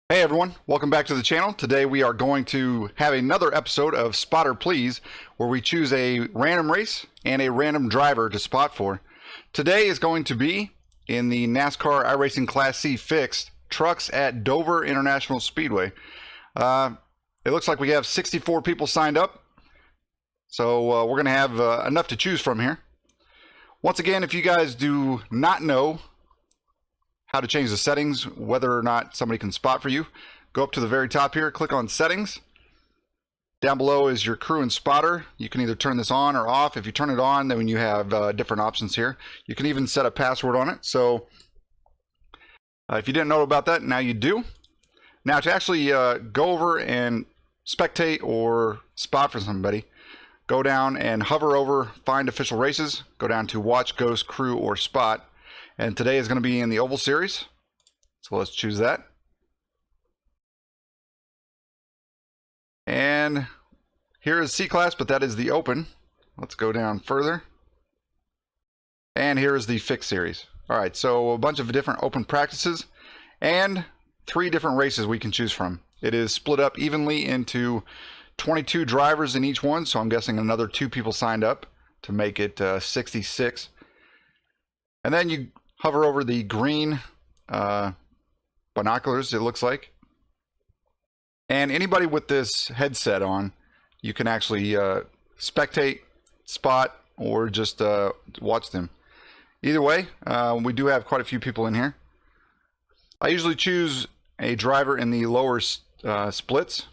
Hey everyone, welcome back to the channel. Today we are going to have another episode of Spotter Please, where we choose a random race and a random driver to spot for. Today is going to be in the NASCAR iRacing Class C Fixed trucks at Dover International Speedway. It looks like we have 64 people signed up, so we're going to have enough to choose from here. Once again, if you guys do not know how to change the settings, whether or not somebody can spot for you, go up to the very top here, click on settings. Down below is your crew and spotter. You can either turn this on or off. If you turn it on, then you have different options here. You can even set a password on it. So if you didn't know about that, now you do. Now to actually go over and spectate or spot for somebody, go down and hover over Find Official Races, go down to Watch, Ghost, Crew, or Spot. And today is going to be in the Oval Series. So let's choose that. And here is C-Class, but that is the Open. Let's go down further. And here is the Fixed Series. All right, so a bunch of different open practices and 3 different races we can choose from. It is split up evenly into 22 drivers in each one, so I'm guessing another 2 people signed up to make it 66. And then you hover over the green binoculars, it looks like. And anybody with this headset on, you can actually spectate, spot, or just watch them. Either way, we do have quite a few people in here. I usually choose a driver in the lower splits,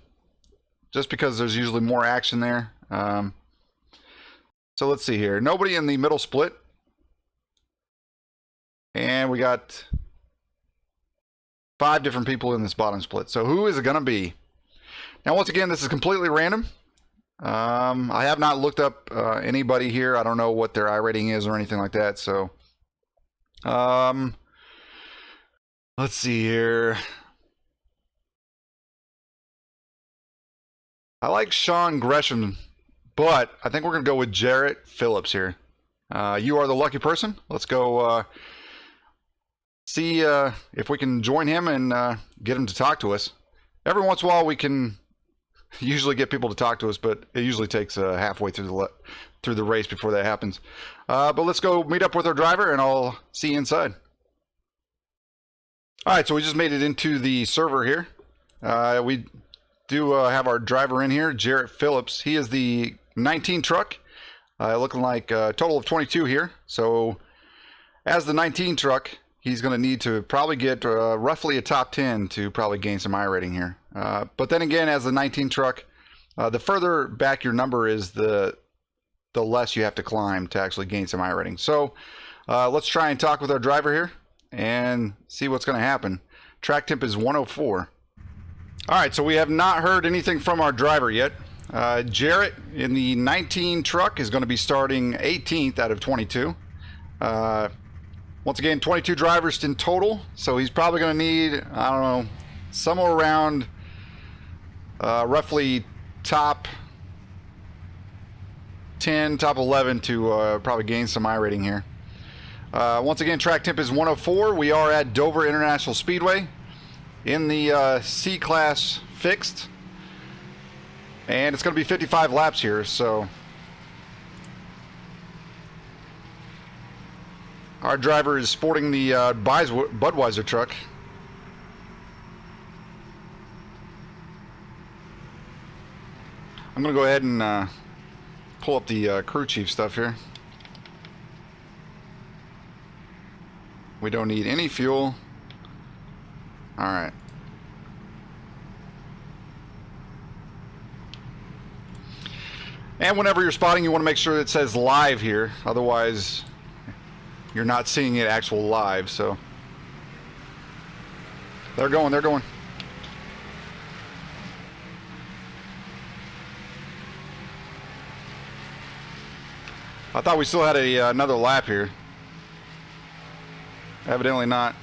just because there's usually more action there. So let's see here. Nobody in the middle split. And we got 5 different people in this bottom split. So who is it going to be? Now, once again, this is completely random. I have not looked up anybody here. I don't know what their iRating is or anything like that. So let's see here. I like Sean Gresham, but I think we're going to go with Jarrett Phillips here. You are the lucky person. Let's go see if we can join him and get him to talk to us. Every once in a while we can usually get people to talk to us, but it usually takes halfway through the race before that happens. But let's go meet up with our driver and I'll see you inside. Alright, so we just made it into the server here. We do have our driver in here, Jarrett Phillips. He is the 19 truck, looking like a total of 22 here. So as the 19 truck, he's going to need to probably get roughly a top 10 to probably gain some iRating here. But then again, as the 19 truck, the further back your number is, the less you have to climb to actually gain some iRating. So let's try and talk with our driver here and see what's going to happen. Track temp is 104. All right, so we have not heard anything from our driver yet. Jarrett in the 19 truck is going to be starting 18th out of 22. Once again, 22 drivers in total, so he's probably going to need, I don't know, somewhere around roughly top 10, top 11 to probably gain some iRating here. Once again, track temp is 104. We are at Dover International Speedway in the C-Class Fixed, and it's going to be 55 laps here, so our driver is sporting the Budweiser truck. I'm going to go ahead and pull up the crew chief stuff here. We don't need any fuel. All right. And whenever you're spotting, you want to make sure it says live here. Otherwise, you're not seeing it actual live. So they're going. I thought we still had another lap here. Evidently not.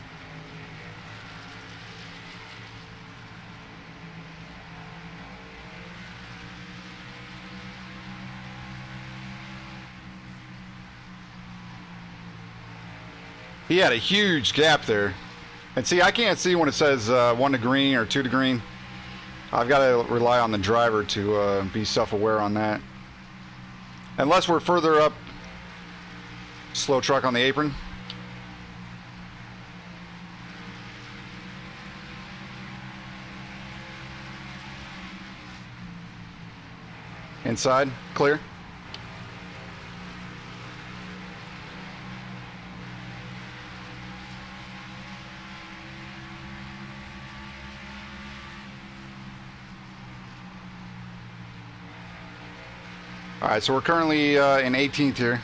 He had a huge gap there. And see, I can't see when it says 1 to green or 2 to green. I've got to rely on the driver to be self-aware on that. Unless we're further up, slow truck on the apron. Inside, clear. All right, so we're currently in 18th here.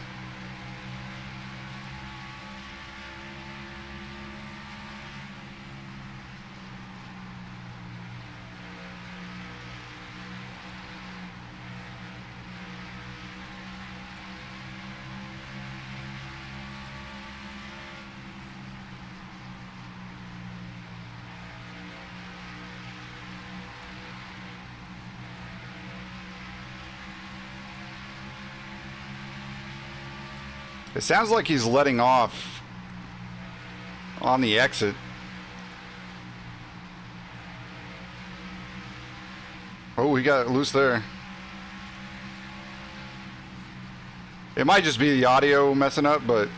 It sounds like he's letting off on the exit. Oh, he got loose there. It might just be the audio messing up, but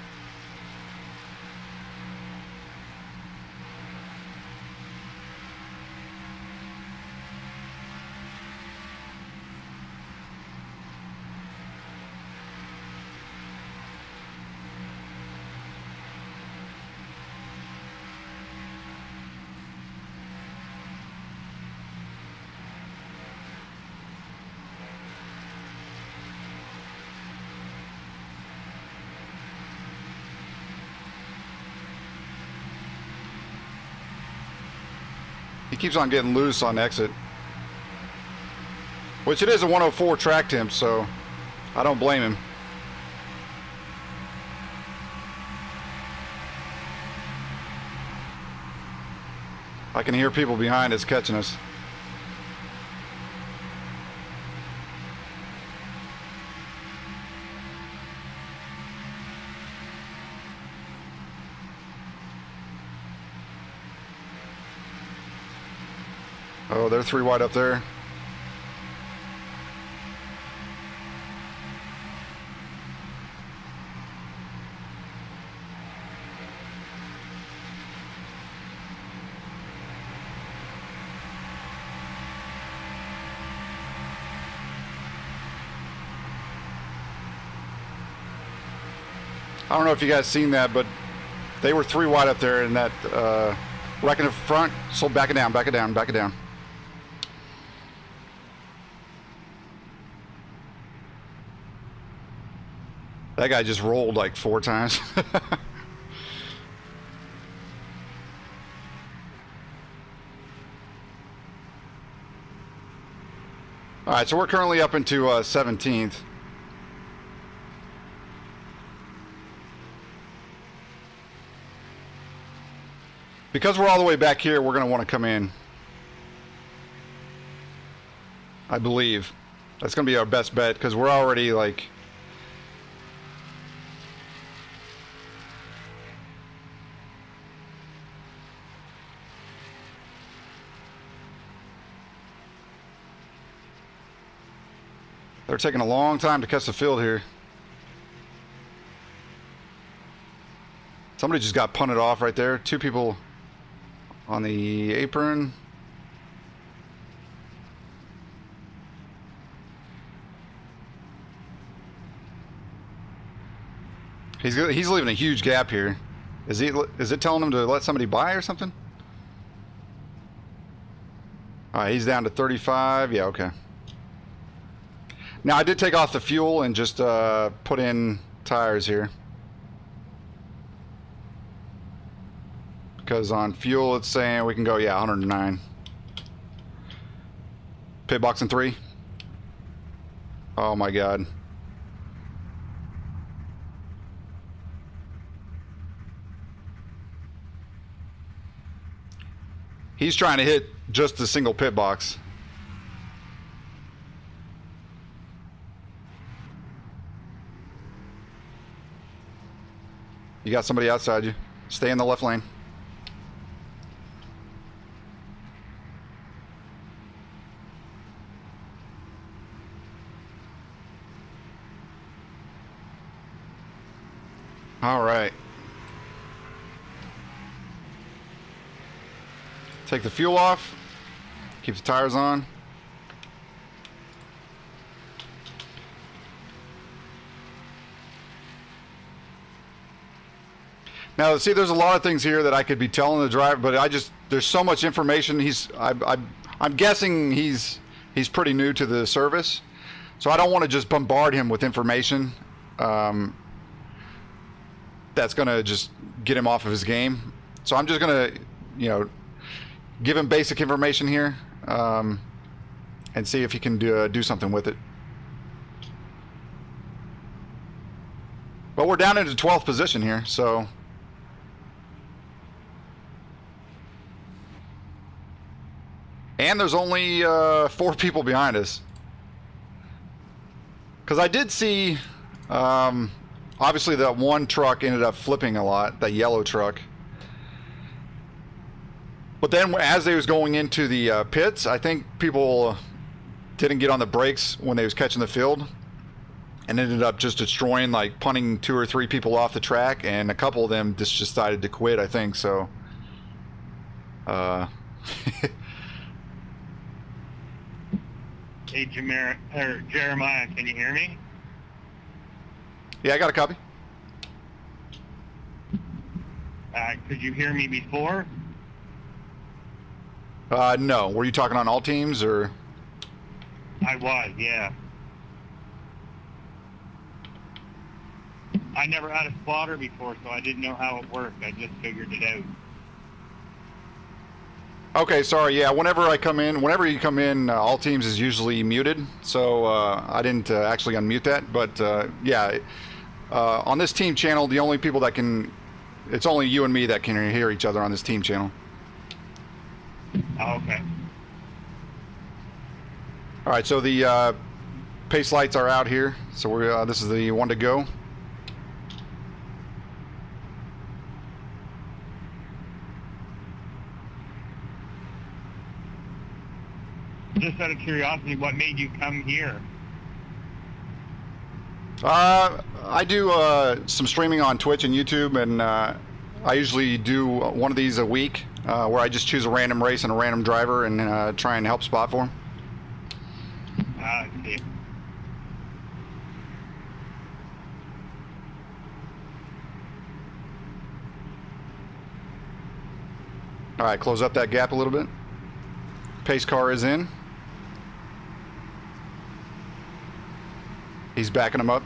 he keeps on getting loose on exit. Which it is a 104 track temp, so I don't blame him. I can hear people behind us catching us. Oh, they're 3 wide up there. I don't know if you guys seen that, but they were 3 wide up there in that wreck in the front. So back it down, back it down, back it down. That guy just rolled like 4 times. All right, so we're currently up into 17th. Because we're all the way back here, we're going to want to come in. I believe. That's going to be our best bet because we're already like... They're taking a long time to catch the field here. Somebody just got punted off right there. 2 people on the apron. He's leaving a huge gap here. Is it telling him to let somebody by or something? All right, he's down to 35. Yeah, okay. Now I did take off the fuel and just put in tires here. Because on fuel it's saying we can go, yeah, 109. Pit box in 3. Oh my god. He's trying to hit just the single pit box. You got somebody outside you. Stay in the left lane. All right. Take the fuel off. Keep the tires on. Now, see, there's a lot of things here that I could be telling the driver, but there's so much information. I'm guessing he's pretty new to the service, so I don't want to just bombard him with information that's going to just get him off of his game. So I'm just going to, give him basic information here and see if he can do something with it. But we're down into 12th position here, so. And there's only 4 people behind us. Because I did see, obviously that one truck ended up flipping a lot, that yellow truck. But then as they was going into the pits, I think people didn't get on the brakes when they was catching the field. And ended up just destroying, like punting 2 or 3 people off the track. And a couple of them just decided to quit, I think, so. Hey, Jeremiah, can you hear me? Yeah, I got a copy. Could you hear me before? No. Were you talking on all teams, or? I was, yeah. I never had a spotter before, so I didn't know how it worked. I just figured it out. Okay, sorry. Yeah, whenever you come in, all teams is usually muted, so I didn't actually unmute that. But yeah, on this team channel, the only people that can, it's only you and me that can hear each other on this team channel. Oh, okay. All right, so the pace lights are out here, so we're this is the one to go. Just out of curiosity, what made you come here? I do some streaming on Twitch and YouTube, and I usually do one of these a week where I just choose a random race and a random driver and try and help spot for them. I see. All right, close up that gap a little bit. Pace car is in. He's backing him up.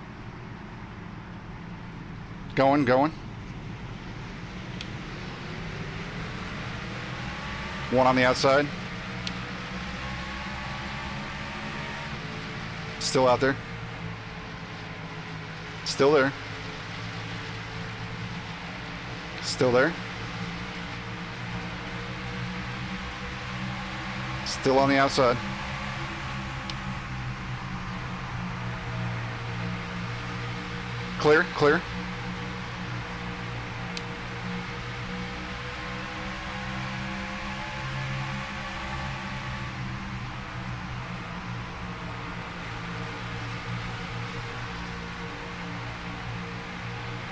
Going. One on the outside. Still out there. Still there. Still there. Still on the outside. Clear.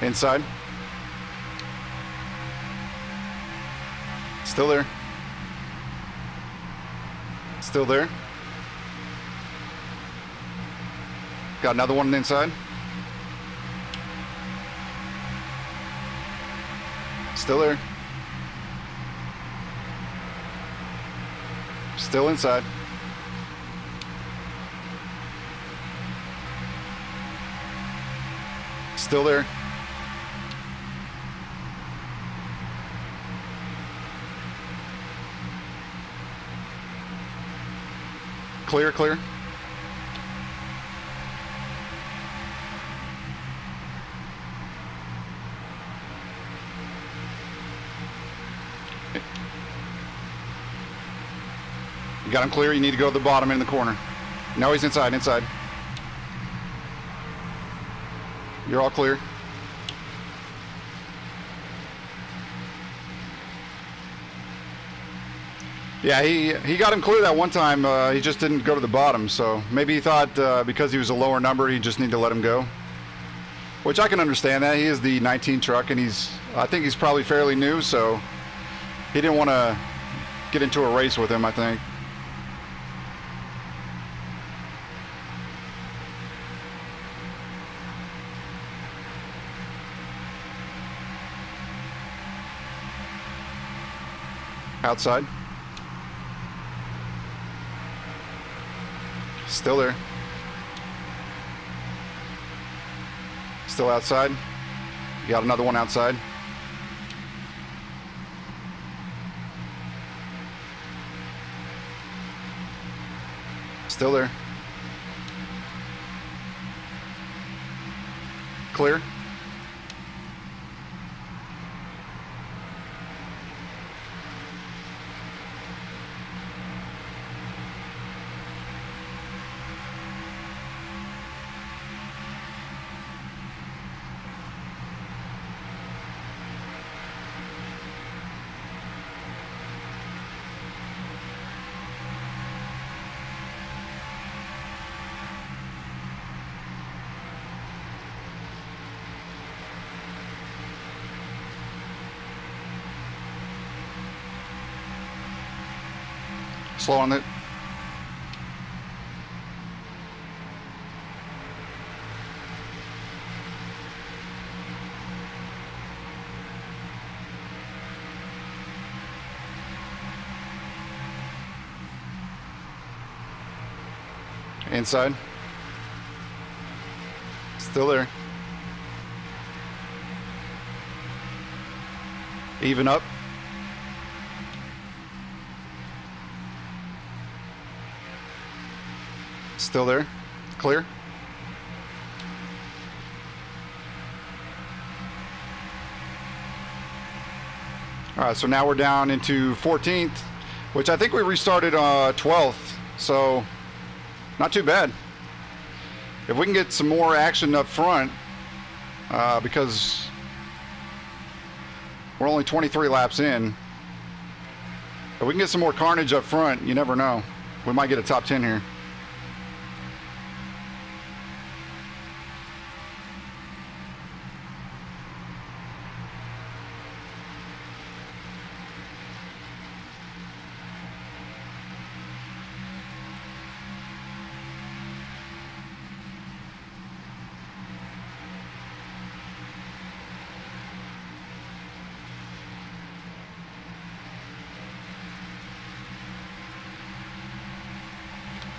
Inside. Still there. Still there. Got another one inside. Still there. Still inside. Still there. Clear. You got him clear. You need to go to the bottom in the corner. No, he's inside. You're all clear. Yeah, he got him clear that one time. He just didn't go to the bottom, so maybe he thought because he was a lower number, he just need to let him go. which I can understand that. He is the 19 truck, and I think he's probably fairly new, so he didn't want to get into a race with him, I think. Outside. Still there. Still outside. You got another one outside. Still there. Clear. Slow on it. Inside. Still there. Even up. Still there. Clear. All right, so now we're down into 14th, which I think we restarted 12th, so not too bad. If we can get some more action up front, because we're only 23 laps in, if we can get some more carnage up front, you never know. We might get a top 10 here.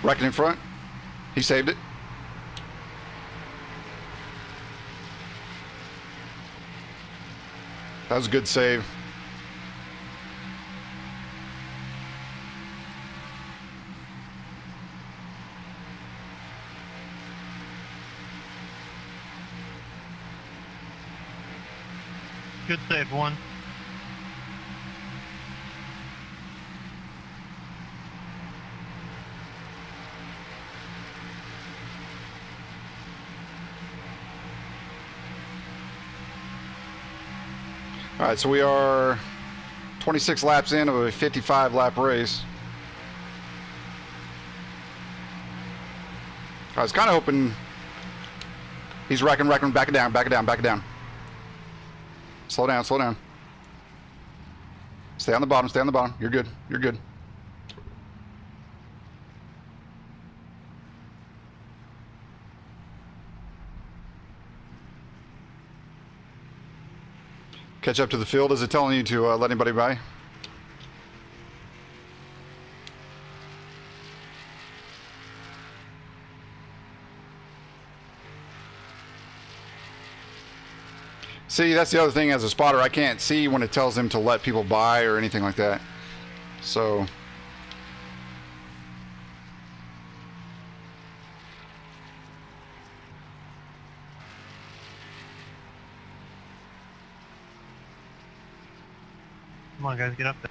Wrecking in front. He saved it. That was a good save. Good save, one. All right, so we are 26 laps in of a 55 lap race. I was kind of hoping he's wrecking, back it down, back it down, back it down. Slow down, slow down. Stay on the bottom, stay on the bottom. You're good, you're good. Catch up to the field. Is it telling you to let anybody by? See, that's the other thing as a spotter. I can't see when it tells them to let people by or anything like that. So Come on, guys, get up there.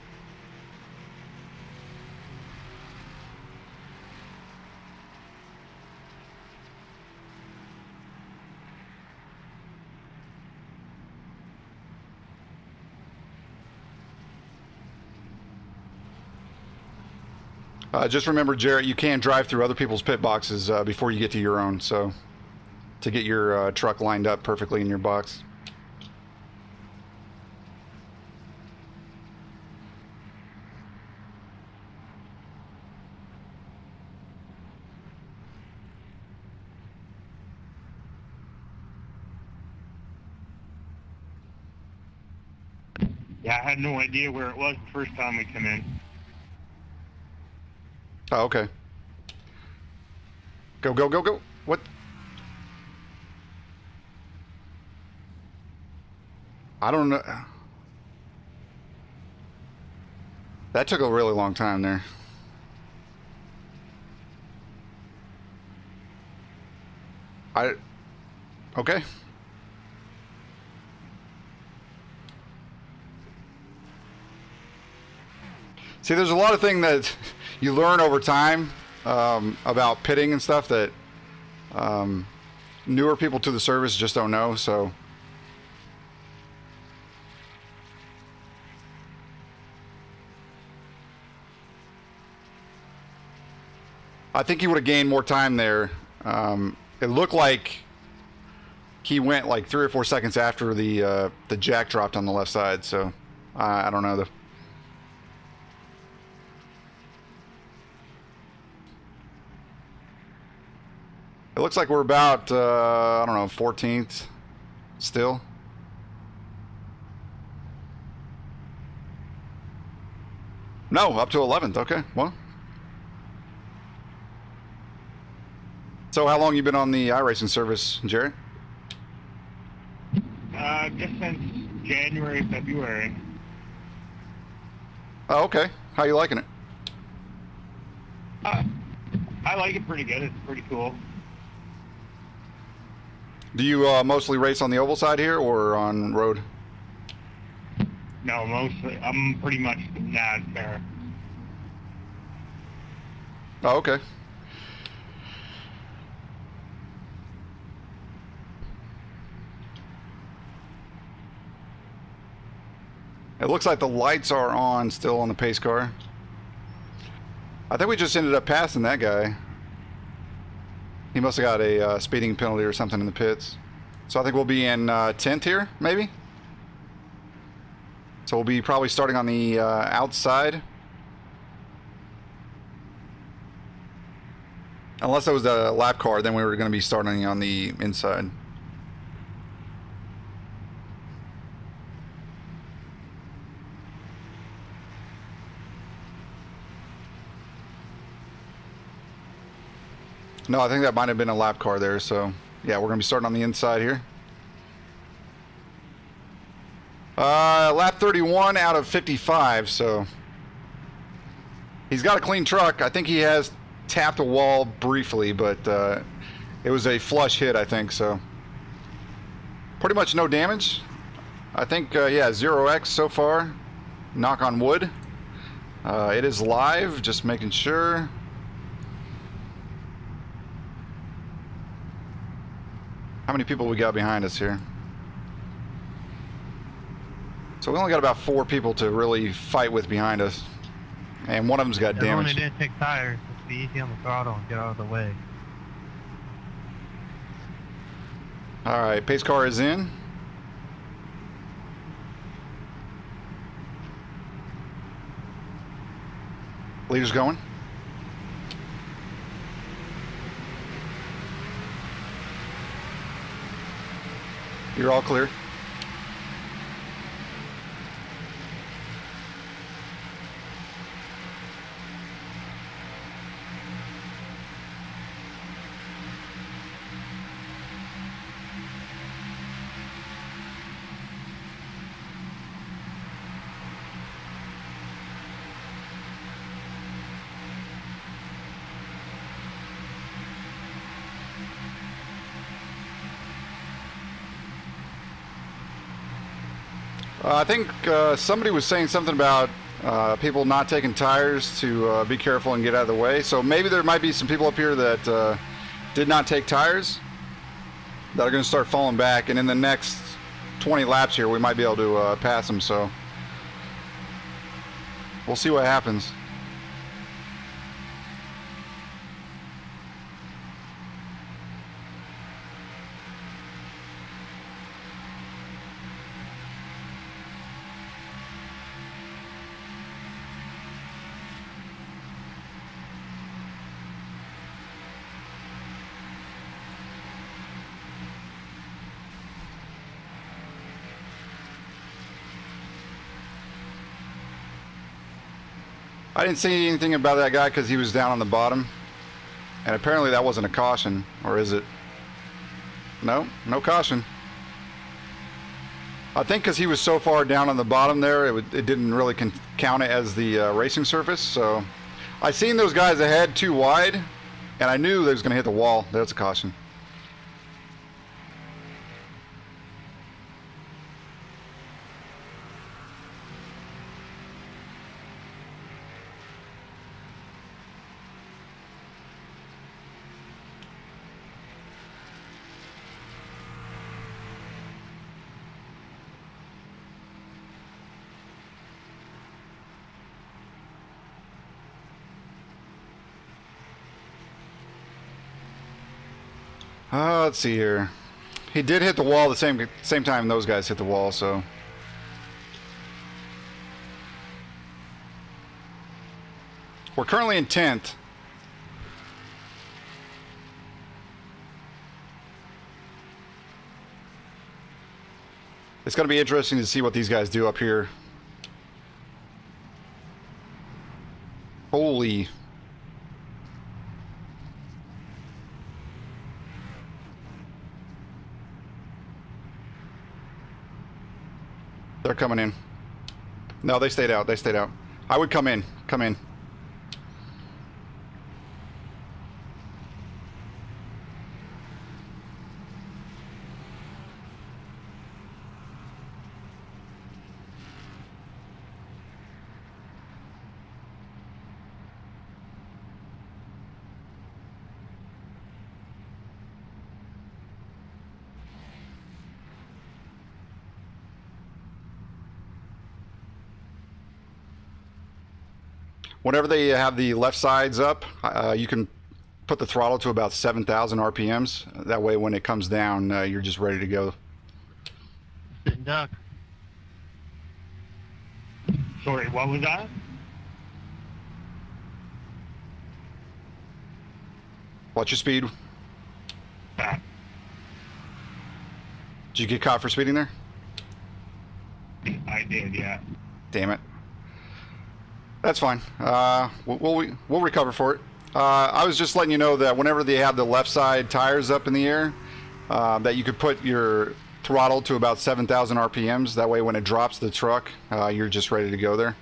just remember, Jarrett, you can't drive through other people's pit boxes before you get to your own. So to get your truck lined up perfectly in your box. Yeah, I had no idea where it was the first time we come in. Oh, okay. Go, go, go, go. What? I don't know. That took a really long time there. Okay. See, there's a lot of things that you learn over time about pitting and stuff that newer people to the service just don't know, so. I think he would have gained more time there. It looked like he went like 3 or 4 seconds after the jack dropped on the left side, so I don't know. It looks like we're about, I don't know, 14th still. No, up to 11th. Okay, well. So how long you been on the iRacing service, Jarrett? Just since January, February. Oh, okay. How you liking it? I like it pretty good. It's pretty cool. Do you mostly race on the oval side here or on road? No, mostly. I'm pretty much NASCAR. Oh, okay. It looks like the lights are on still on the pace car. I think we just ended up passing that guy. He must have got a speeding penalty or something in the pits. So I think we'll be in 10th here, maybe? So we'll be probably starting on the outside. Unless it was a lap car, then we were going to be starting on the inside. No, I think that might have been a lap car there, so yeah, we're going to be starting on the inside here. Lap 31 out of 55, so he's got a clean truck. I think he has tapped a wall briefly, but it was a flush hit, I think, so pretty much no damage. I think, yeah, 0x so far. Knock on wood. It is live, just making sure. How many people we got behind us here? So we only got about 4 people to really fight with behind us. And one of them's got damage. Only didn't take tires. Just be easy on the throttle and get out of the way. Alright, pace car is in. Leader's going. You're all clear. I think somebody was saying something about people not taking tires to be careful and get out of the way. So maybe there might be some people up here that did not take tires that are going to start falling back. And in the next 20 laps here, we might be able to pass them. So we'll see what happens. I didn't see anything about that guy because he was down on the bottom. And apparently that wasn't a caution. Or is it? No, no caution. I think because he was so far down on the bottom there, it didn't really count it as the racing surface. So I seen those guys ahead too wide, and I knew they was going to hit the wall. That's a caution. Let's see here. He did hit the wall the same time those guys hit the wall, so. We're currently in 10th. It's going to be interesting to see what these guys do up here. Holy. They're coming in. No, they stayed out. They stayed out. I would come in. Come in. Whenever they have the left sides up, you can put the throttle to about 7,000 RPMs. That way when it comes down, you're just ready to go. Sitting duck. Sorry, what was that? Watch your speed. Ah, Did you get caught for speeding there? I did, yeah. Damn it. That's fine. We'll recover for it. I was just letting you know that whenever they have the left side tires up in the air, that you could put your throttle to about 7,000 RPMs. That way when it drops the truck, you're just ready to go there.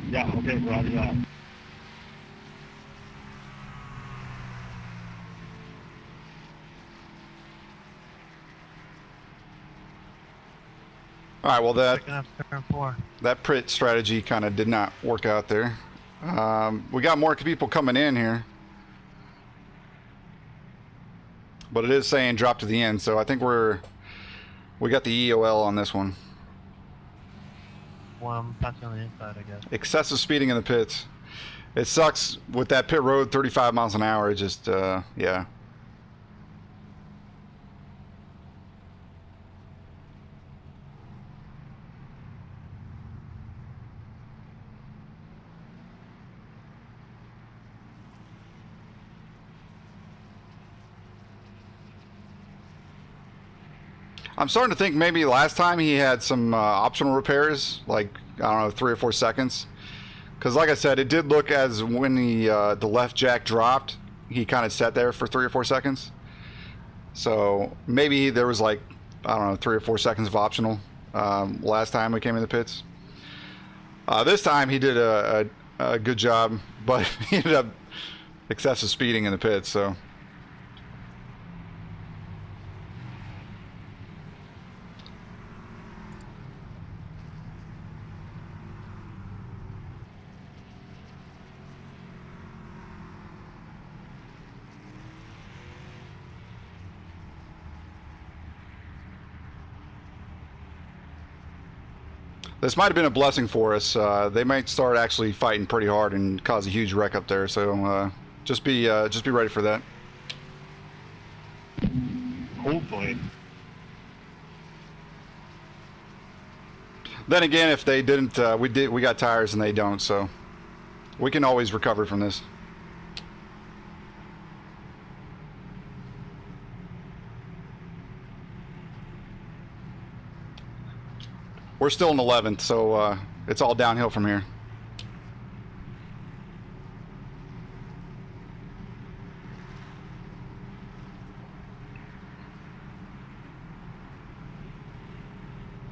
Yeah, okay, roger that. All right, well Picking up turn 4. that pit strategy kind of did not work out there. We got more people coming in here, but it is saying drop to the end, so I think we got the EOL on this one. Well, I'm touching on the inside, I guess. Excessive speeding in the pits. It sucks with that pit road, 35 miles an hour. It just yeah. I'm starting to think maybe last time he had some optional repairs, like, I don't know, 3 or 4 seconds. Because like I said, it did look as when the left jack dropped, he kind of sat there for 3 or 4 seconds. So maybe there was like, I don't know, 3 or 4 seconds of optional last time we came in the pits. This time he did a good job, but he ended up excessive speeding in the pits, so. This might have been a blessing for us. They might start actually fighting pretty hard and cause a huge wreck up there. So just be ready for that. Hopefully. Then again, if they didn't, we got tires and they don't, so we can always recover from this. We're still in 11th, so It's all downhill from here.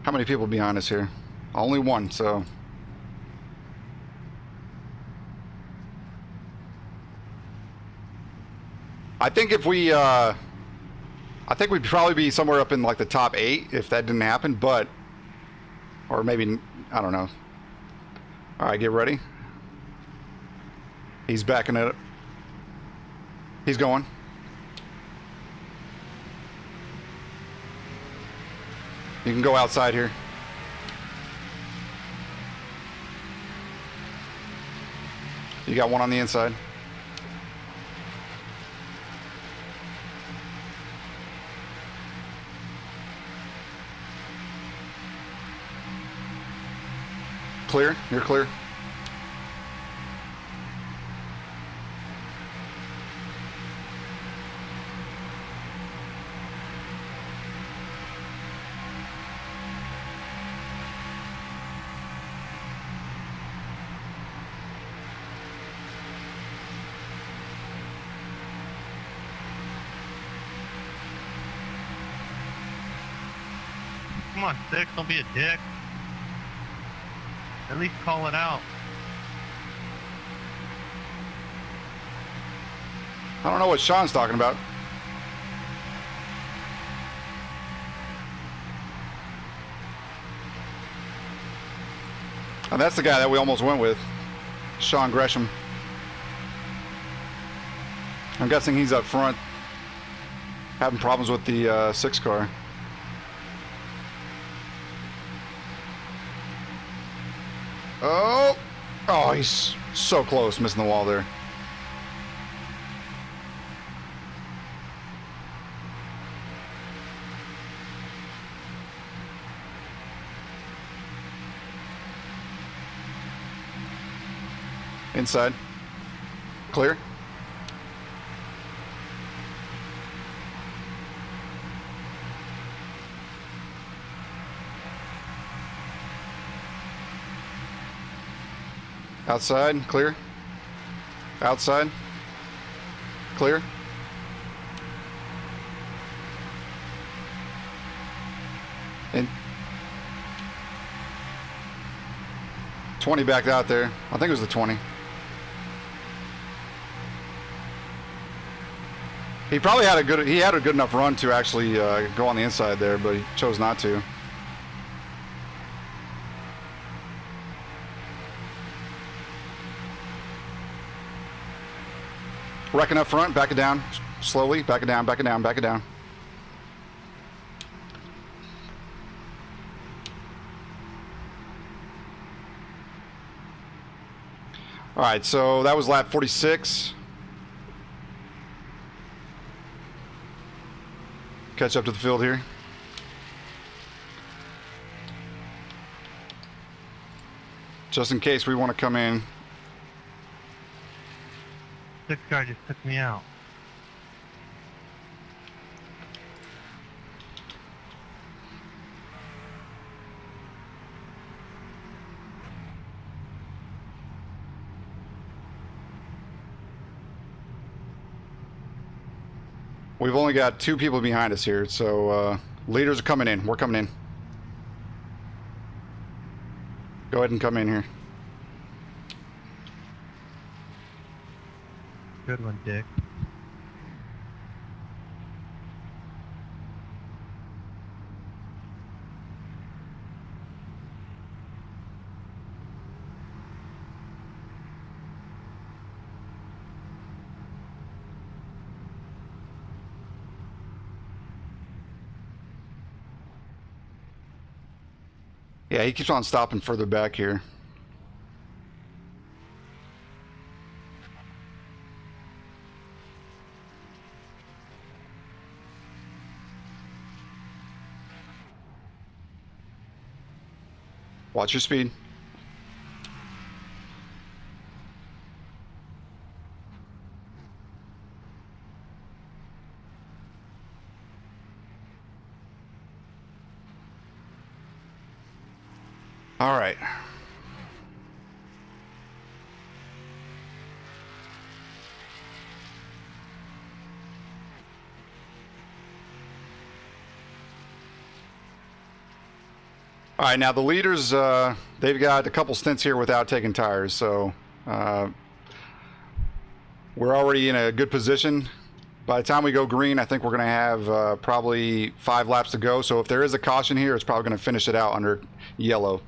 How many people behind us here? Only one, so. I think if we, I think we'd probably be somewhere up in like the top 8 if that didn't happen, but, or maybe, I don't know. All right, get ready. He's backing it up. He's going. You can go outside here. You got one on the inside. Clear? You're clear? Come on, Six, don't be a dick. At least call it out. I don't know what Sean's talking about. And that's the guy that we almost went with, Sean Gresham. I'm guessing he's up front, having problems with the 6 car. Oh, oh, he's so close, missing the wall there. Inside. Clear. Outside, clear. Outside, clear. And 20 back out there. I think it was the 20. He probably had a good enough run to actually go on the inside there, but he chose not to. Wrecking up front, back it down, slowly, back it down, back it down, back it down. All right, so that was lap 46. Catch up to the field here. Just in case we want to come in. 6 car just took me out. We've only got 2 people behind us here, so leaders are coming in. We're coming in. Go ahead and come in here. Good one, Dick. Yeah, he keeps on stopping further back here. Watch your speed. All right. All right, now the leaders, they've got a couple stints here without taking tires, so we're already in a good position. By the time we go green, I think we're going to have probably 5 laps to go, so if there is a caution here, it's probably going to finish it out under yellow.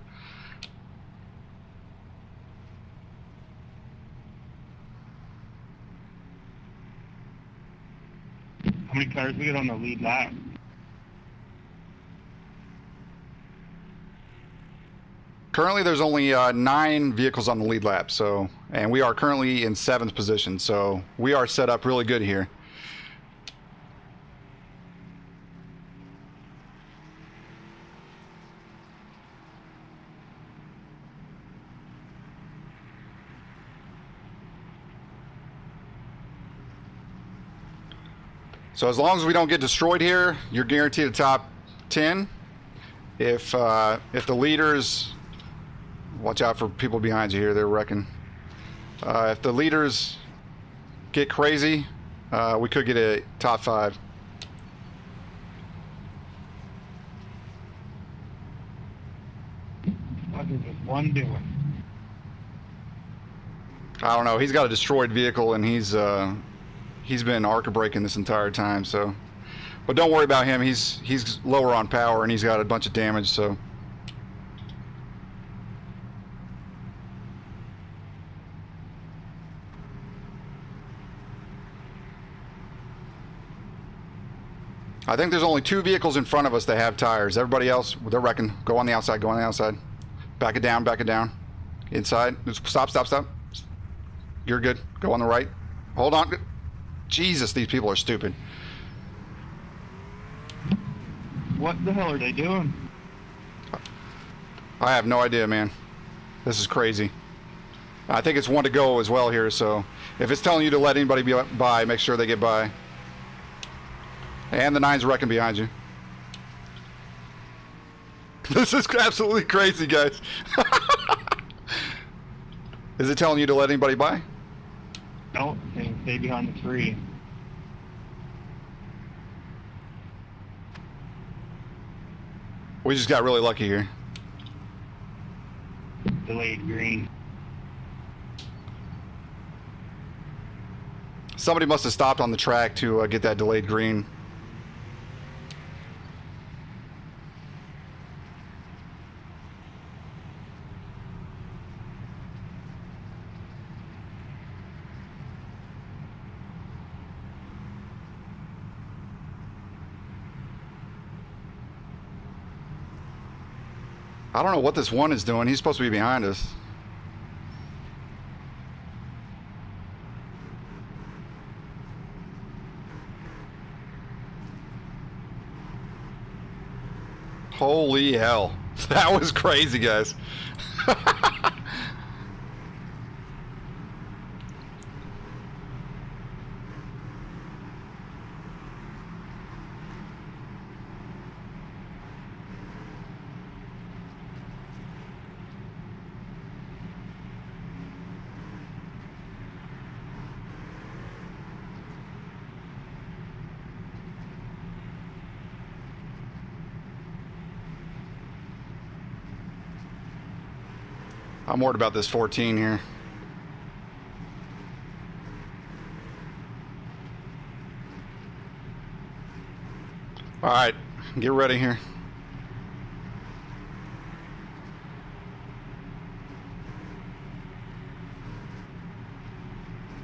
How many tires we get on the lead lap? Currently, there's only 9 vehicles on the lead lap, so, and we are currently in 7th position, so we are set up really good here. So as long as we don't get destroyed here, you're guaranteed a top 10. If the leaders, watch out for people behind you here, they're wrecking. If the leaders get crazy, we could get a top 5. What is this one doing? I don't know. He's got a destroyed vehicle, and he's been ARCA braking this entire time. So, but don't worry about him. He's lower on power, and he's got a bunch of damage. So. I think there's only 2 vehicles in front of us that have tires. Everybody else, they're wrecking. Go on the outside, go on the outside. Back it down, back it down. Inside. Stop, stop, stop. You're good. Go on the right. Hold on. Jesus, these people are stupid. What the hell are they doing? I have no idea, man. This is crazy. I think it's 1 to go as well here, so if it's telling you to let anybody be by, make sure they get by. And the 9's wrecking behind you. This is absolutely crazy, guys. Is it telling you to let anybody by? No, stay behind the tree. We just got really lucky here. Delayed green. Somebody must have stopped on the track to get that delayed green. I don't know what this 1 is doing. He's supposed to be behind us. Holy hell. That was crazy, guys. I'm worried about this 14 here. All right, get ready here.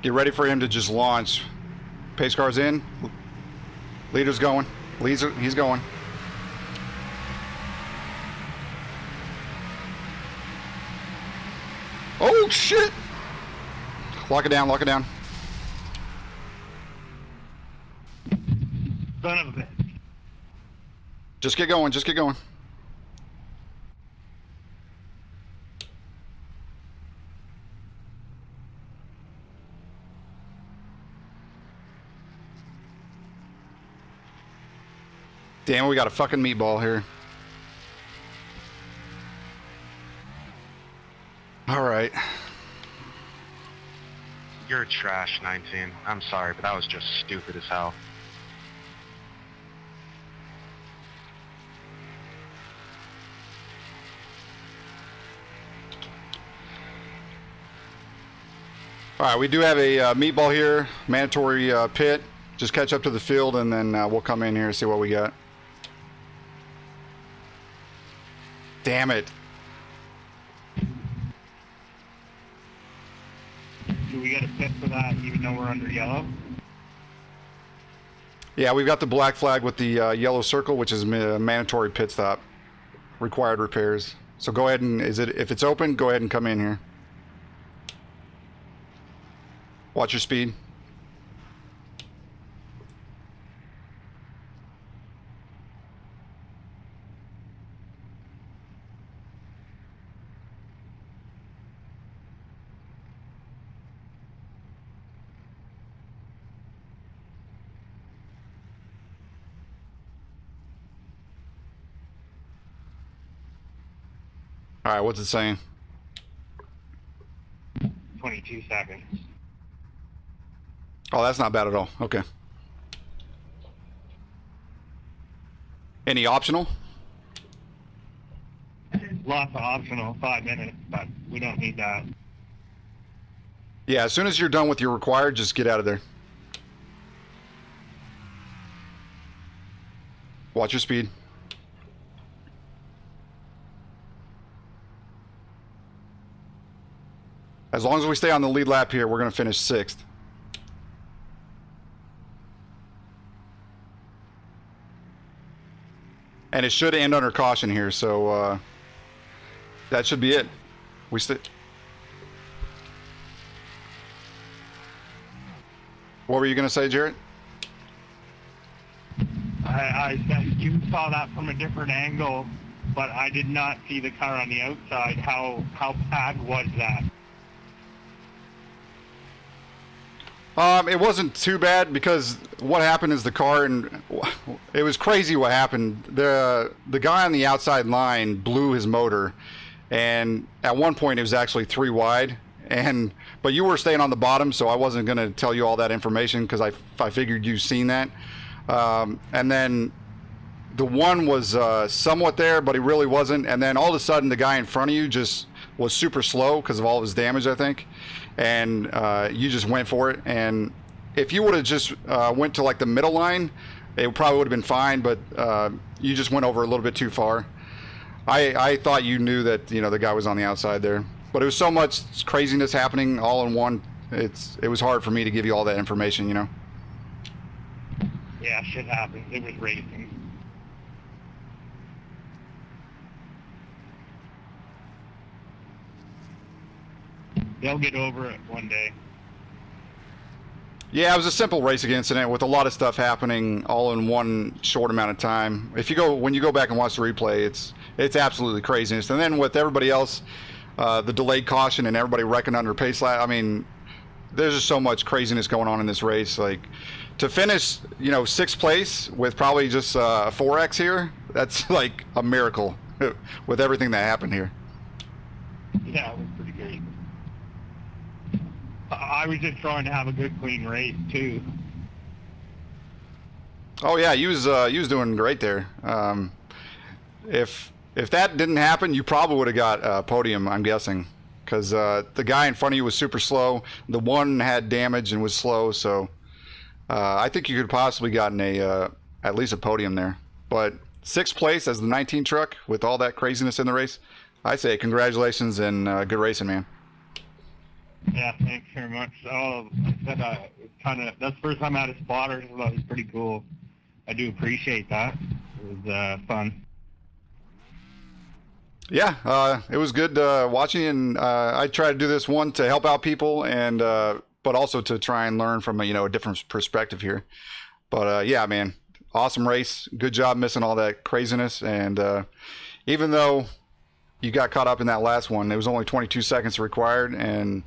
Get ready for him to just launch. Pace car's in. Leader's going. He's going. Oh, shit! Lock it down, lock it down. Son of a bitch. Just get going, just get going. Damn, we got a fucking meatball here. All right. You're trash, 19. I'm sorry, but that was just stupid as hell. All right, we do have a meatball here, mandatory pit. Just catch up to the field, and then we'll come in here and see what we got. Damn it. Do we get a pit for that even though we're under yellow? Yeah, we've got the black flag with the yellow circle, which is a mandatory pit stop. Required repairs. So go ahead and, if it's open, go ahead and come in here. Watch your speed. All right, what's it saying? 22 seconds. Oh, that's not bad at all. Okay. Any optional? Lots of optional, 5 minutes, but we don't need that. Yeah, as soon as you're done with your required, just get out of there. Watch your speed. As long as we stay on the lead lap here, we're going to finish 6th. And it should end under caution here, so that should be it. What were you going to say, Jarrett? I said you saw that from a different angle, but I did not see the car on the outside. How bad was that? It wasn't too bad because what happened is the car, and it was crazy what happened. The guy on the outside line blew his motor, and at one point it was actually 3 wide. But you were staying on the bottom, so I wasn't going to tell you all that information because I figured you've seen that. And then the one was somewhat there, but he really wasn't. And then all of a sudden, the guy in front of you just was super slow because of all of his damage, I think. And you just went for it. And if you would have just went to like the middle line, it probably would have been fine. But you just went over a little bit too far. I thought you knew that the guy was on the outside there. But it was so much craziness happening all in one. It was hard for me to give you all that information, Yeah, shit happens. It was racing. They'll get over it one day. Yeah, it was a simple racing incident with a lot of stuff happening all in one short amount of time. When you go back and watch the replay, it's absolutely craziness. And then with everybody else, the delayed caution and everybody wrecking under pace lap. I mean, there's just so much craziness going on in this race. Like to finish, 6th place with probably just a 4X here, that's like a miracle with everything that happened here. Yeah, it was pretty great. I was just trying to have a good, clean race too. Oh yeah, you was doing great there. If that didn't happen, you probably would have got a podium, I'm guessing, because the guy in front of you was super slow. The one had damage and was slow, so I think you could possibly gotten at least a podium there. But 6th place as the 19 truck with all that craziness in the race, I say congratulations and good racing, man. Yeah, thanks very much. Oh, I said that's the first time I had a spotter, so that was pretty cool. I do appreciate that. It was fun. Yeah, it was good watching, and I try to do this one to help out people, and but also to try and learn from a different perspective here. But yeah, man, awesome race. Good job missing all that craziness, and even though you got caught up in that last one, it was only 22 seconds required, and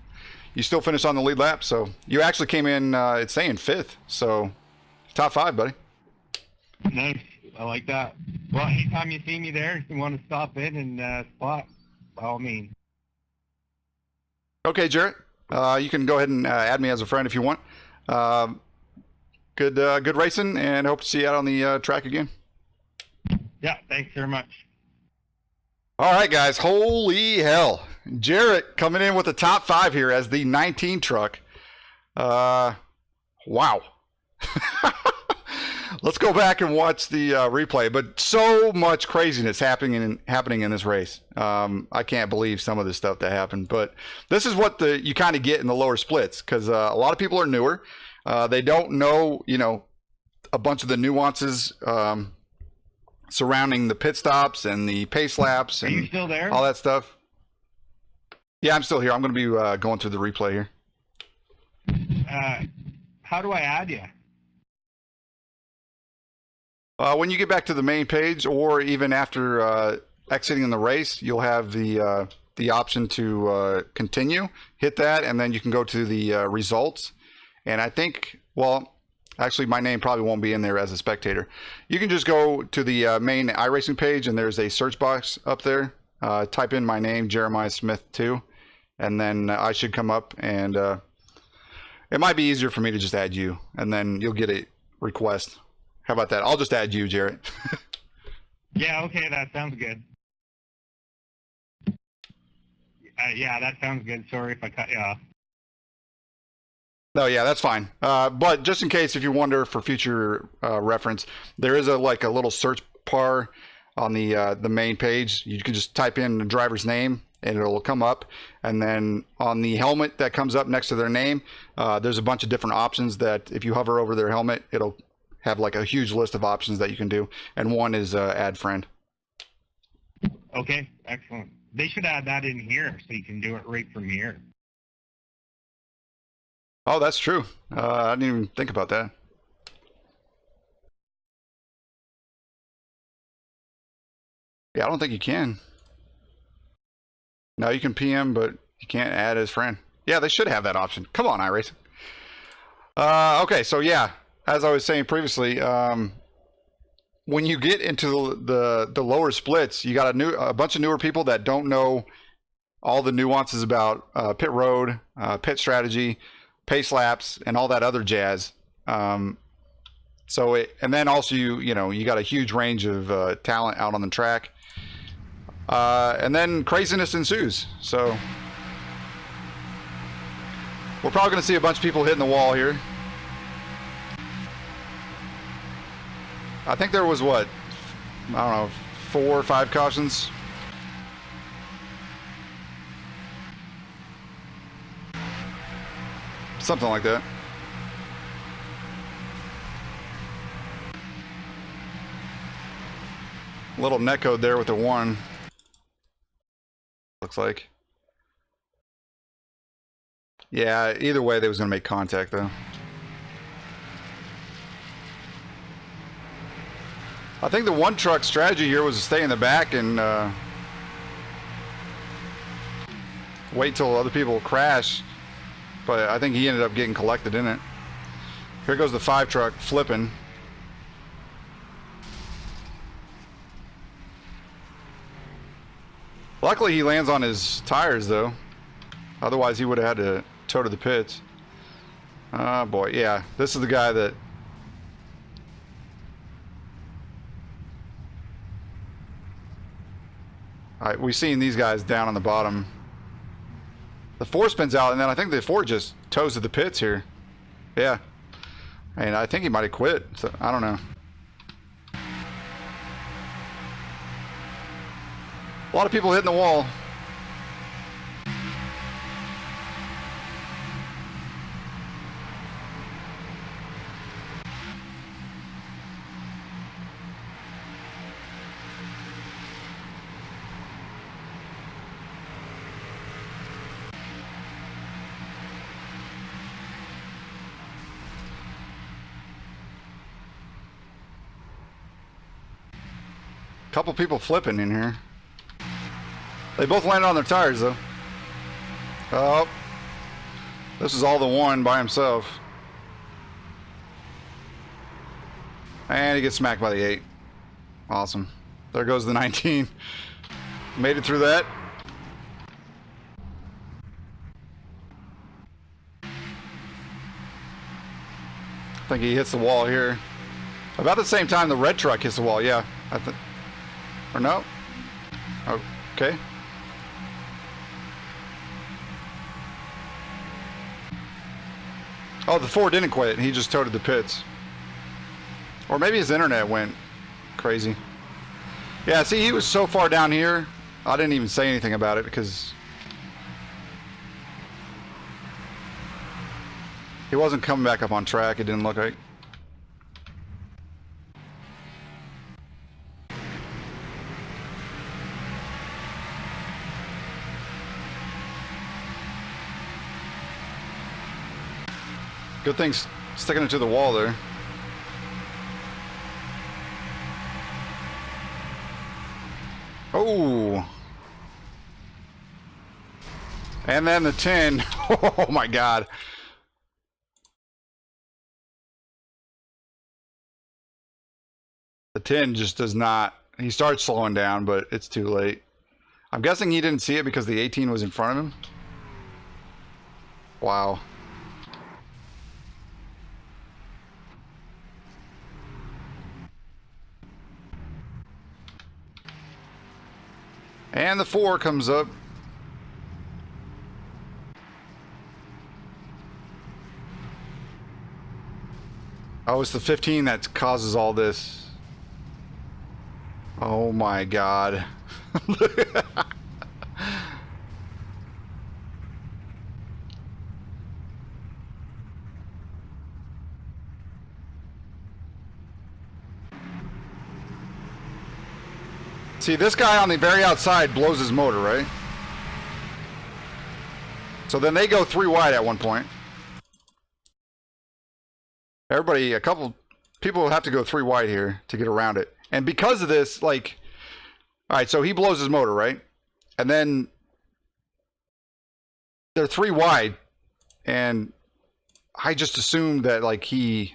you still finished on the lead lap. So you actually came in, it's saying 5th, so top 5, buddy. Nice. I like that. Well, anytime you see me there, if you want to stop in and spot, by all means. Okay, Jarrett. You can go ahead and add me as a friend if you want. Good racing, and hope to see you out on the track again. Yeah, thanks very much. All right, guys. Holy hell. Jarrett coming in with the top 5 here as the 19 truck. Wow. Let's go back and watch the replay. But so much craziness happening in this race. I can't believe some of the stuff that happened. But this is what you kind of get in the lower splits, because a lot of people are newer. They don't know, a bunch of the nuances surrounding the pit stops and the pace laps and Are you still there? all that stuff. Yeah, I'm still here. I'm going to be going through the replay here. How do I add you? When you get back to the main page, or even after exiting the race, you'll have the option to continue. Hit that, and then you can go to the results. And I think, well, actually, my name probably won't be in there as a spectator. You can just go to the main iRacing page, and there's a search box up there. Type in my name, Jeremiah Smith 2, and then I should come up. And it might be easier for me to just add you, and then you'll get a request. How about that? I'll just add you, Jarrett. Yeah, okay, that sounds good. Yeah, that sounds good. Sorry if I cut you off. No, yeah, that's fine. But just in case, if you wonder for future reference, there is a little search bar on the main page. You can just type in the driver's name, and it'll come up. And then on the helmet that comes up next to their name, there's a bunch of different options that if you hover over their helmet, it'll have like a huge list of options that you can do. And one is add friend. Okay, excellent. They should add that in here so you can do it right from here. Oh, that's true. I didn't even think about that. Yeah, I don't think you can. No, you can PM, but you can't add as friend. Yeah, they should have that option. Come on, iRacing. Okay, so yeah, as I was saying previously, when you get into the lower splits, you got a bunch of newer people that don't know all the nuances about pit road, pit strategy, pace laps, and all that other jazz. And then also you got a huge range of talent out on the track, and then craziness ensues. So we're probably going to see a bunch of people hitting the wall here. I think there was what, I don't know, 4 or 5 cautions. Something like that. Little netcode there with the 1. Looks like. Yeah, either way they was going to make contact though. I think the one truck strategy here was to stay in the back and wait till other people crash, but I think he ended up getting collected in it. Here goes the 5 truck flipping. Luckily he lands on his tires though, otherwise he would have had to tow to the pits. Oh boy, yeah, this is the guy that we've seen these guys down on the bottom. The 4 spins out, and then I think the 4 just tows to the pits here. Yeah. And I think he might have quit, so I don't know. A lot of people hitting the wall. Couple people flipping in here. They both landed on their tires though. Oh, this is all the 1 by himself. And he gets smacked by the 8. Awesome. There goes the 19. Made it through that. I think he hits the wall here. About the same time the red truck hits the wall, yeah. Or no? Okay. Oh, the 4 didn't quit. He just toted the pits. Or maybe his internet went crazy. Yeah, see, he was so far down here, I didn't even say anything about it because he wasn't coming back up on track, it didn't look like. Good thing sticking it to the wall there. Oh. And then the 10. Oh my God. The 10 just does not. He starts slowing down, but it's too late. I'm guessing he didn't see it because the 18 was in front of him. Wow. And the 4 comes up. Oh, it's the 15 that causes all this. Oh my God. See, this guy on the very outside blows his motor, right? So then they go 3 wide at one point. Everybody, a couple people have to go 3 wide here to get around it. And because of this, like, all right, so he blows his motor, right? And then they're 3 wide. And I just assumed that, like, he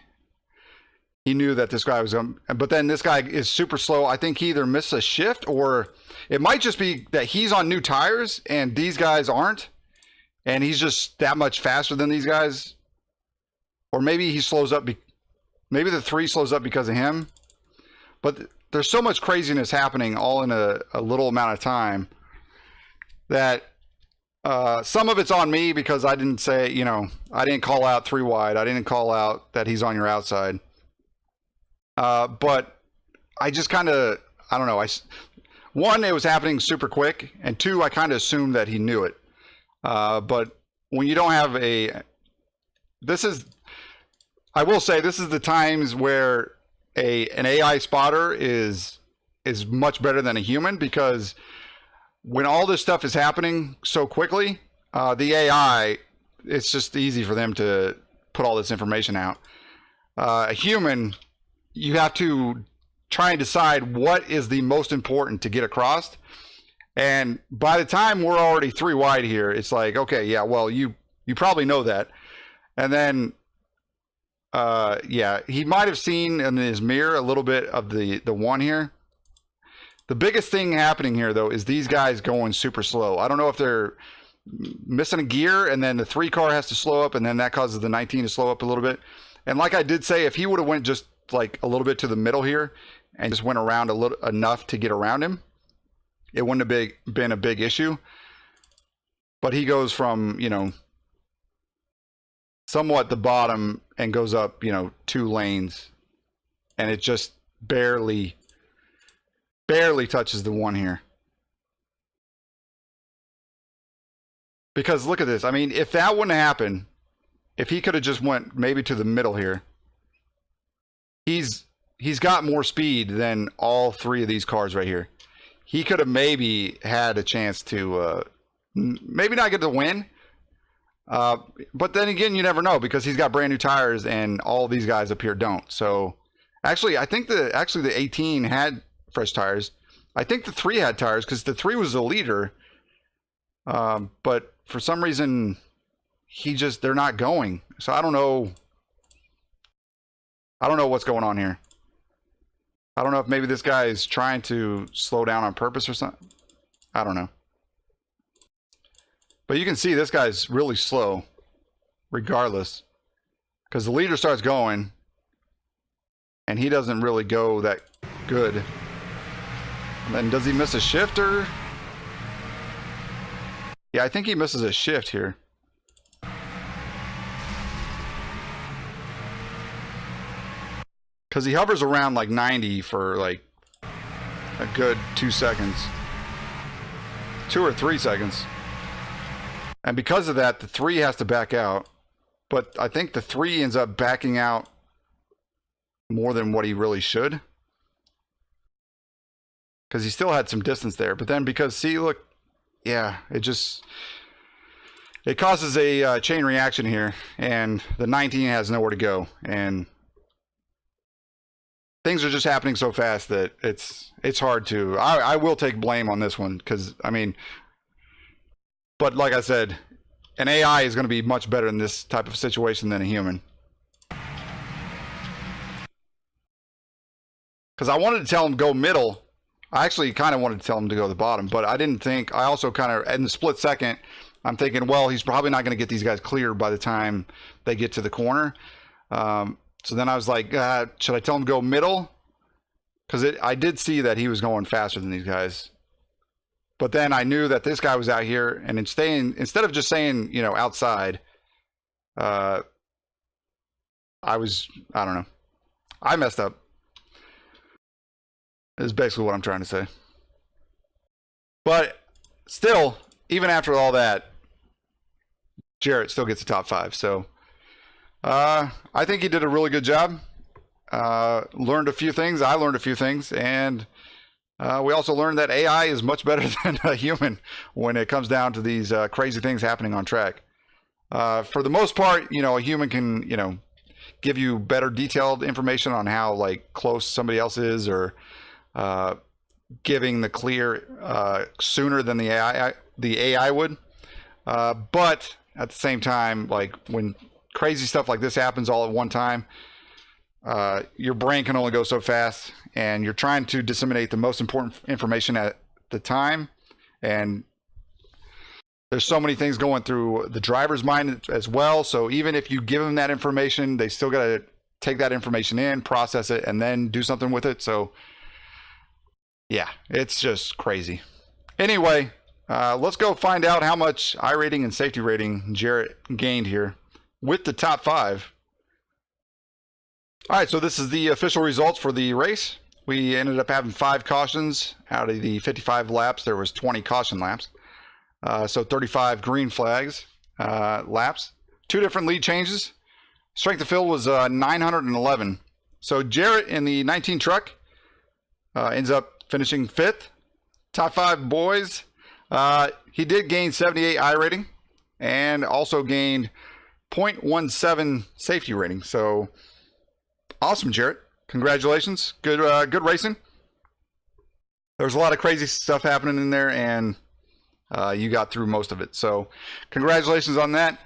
knew that this guy was going to, but then this guy is super slow. I think he either missed a shift or it might just be that he's on new tires and these guys aren't. And he's just that much faster than these guys. Or maybe he slows up. Maybe the 3 slows up because of him. But there's so much craziness happening all in a little amount of time that some of it's on me because I didn't say, you know, I didn't call out 3 wide. I didn't call out that he's on your outside. But I just kind of, I don't know. One, it was happening super quick. And 2, I kind of assumed that he knew it. But when you don't have I will say this is the times where an AI spotter is much better than a human, because when all this stuff is happening so quickly, the AI, it's just easy for them to put all this information out. A human, you have to try and decide what is the most important to get across. And by the time we're already 3 wide here, it's like, okay, yeah, well, you probably know that. And then, yeah, he might have seen in his mirror a little bit of the 1 here. The biggest thing happening here, though, is these guys going super slow. I don't know if they're missing a gear, and then the 3 car has to slow up, and then that causes the 19 to slow up a little bit. And like I did say, if he would have went just like a little bit to the middle here and just went around a little enough to get around him, it wouldn't have been a big issue. But he goes from, you know, somewhat the bottom and goes up, you know, 2 lanes, and it just barely touches the 1 here. Because look at this. I mean, if that wouldn't happen, if he could have just went maybe to the middle here, he's got more speed than all 3 of these cars right here. He could have maybe had a chance to maybe not get the win. But then again, you never know, because he's got brand new tires and all these guys up here don't. So actually, I think the 18 had fresh tires. I think the 3 had tires because the 3 was the leader. But for some reason, they're not going. So I don't know. I don't know what's going on here. I don't know if maybe this guy is trying to slow down on purpose or something. I don't know. But you can see this guy's really slow, regardless, because the leader starts going, and he doesn't really go that good. And then does he miss a shifter? Yeah, I think he misses a shift here. because he hovers around like 90 for like a good 2 seconds, 2 or 3 seconds. And because of that, the 3 has to back out. But I think the 3 ends up backing out more than what he really should, because he still had some distance there. But then because, see, look, yeah, it causes a chain reaction here, and the 19 has nowhere to go, and things are just happening so fast that it's hard to. I will take blame on this one, because I mean, but like I said, an AI is going to be much better in this type of situation than a human. Because I wanted to tell him go middle. I actually kind of wanted to tell him to go to the bottom, but I didn't think. I also kind of, in the split second, I'm thinking, well, he's probably not going to get these guys clear by the time they get to the corner. So then I was like, should I tell him to go middle? Because I did see that he was going faster than these guys. But then I knew that this guy was out here, and instead of just saying, you know, outside, I don't know. I messed up. Is basically what I'm trying to say. But still, even after all that, Jarrett still gets a top 5. So I think he did a really good job. Learned a few things. I learned a few things. And we also learned that AI is much better than a human when it comes down to these crazy things happening on track. For the most part, you know, a human can, you know, give you better detailed information on how like close somebody else is, or giving the clear sooner than the AI would. But at the same time, like when crazy stuff like this happens all at one time, your brain can only go so fast, and you're trying to disseminate the most important information at the time. And there's so many things going through the driver's mind as well. So even if you give them that information, they still got to take that information in, process it, and then do something with it. So yeah, it's just crazy. Anyway, let's go find out how much iRating and safety rating Jarrett gained here with the top 5. All right, so this is the official results for the race. We ended up having 5 cautions. Out of the 55 laps, there was 20 caution laps. So 35 green flags laps. 2 different lead changes. Strength of field was 911. So Jarrett in the 19 truck ends up finishing 5th. Top 5 boys. He did gain 78 iRating and also gained 0.17 safety rating. So awesome, Jarrett. Congratulations. Good racing. There's a lot of crazy stuff happening in there, and you got through most of it. So congratulations on that.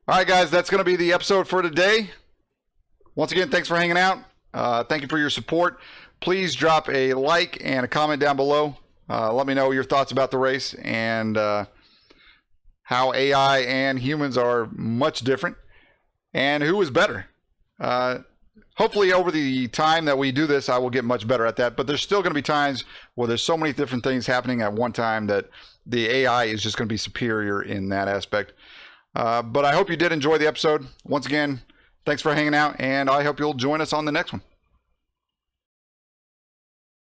All right, guys, that's going to be the episode for today. Once again, thanks for hanging out. Thank you for your support. Please drop a like and a comment down below. Let me know your thoughts about the race and how AI and humans are much different, and who is better. Hopefully over the time that we do this, I will get much better at that. But there's still going to be times where there's so many different things happening at one time that the AI is just going to be superior in that aspect. But I hope you did enjoy the episode. Once again, thanks for hanging out, and I hope you'll join us on the next one.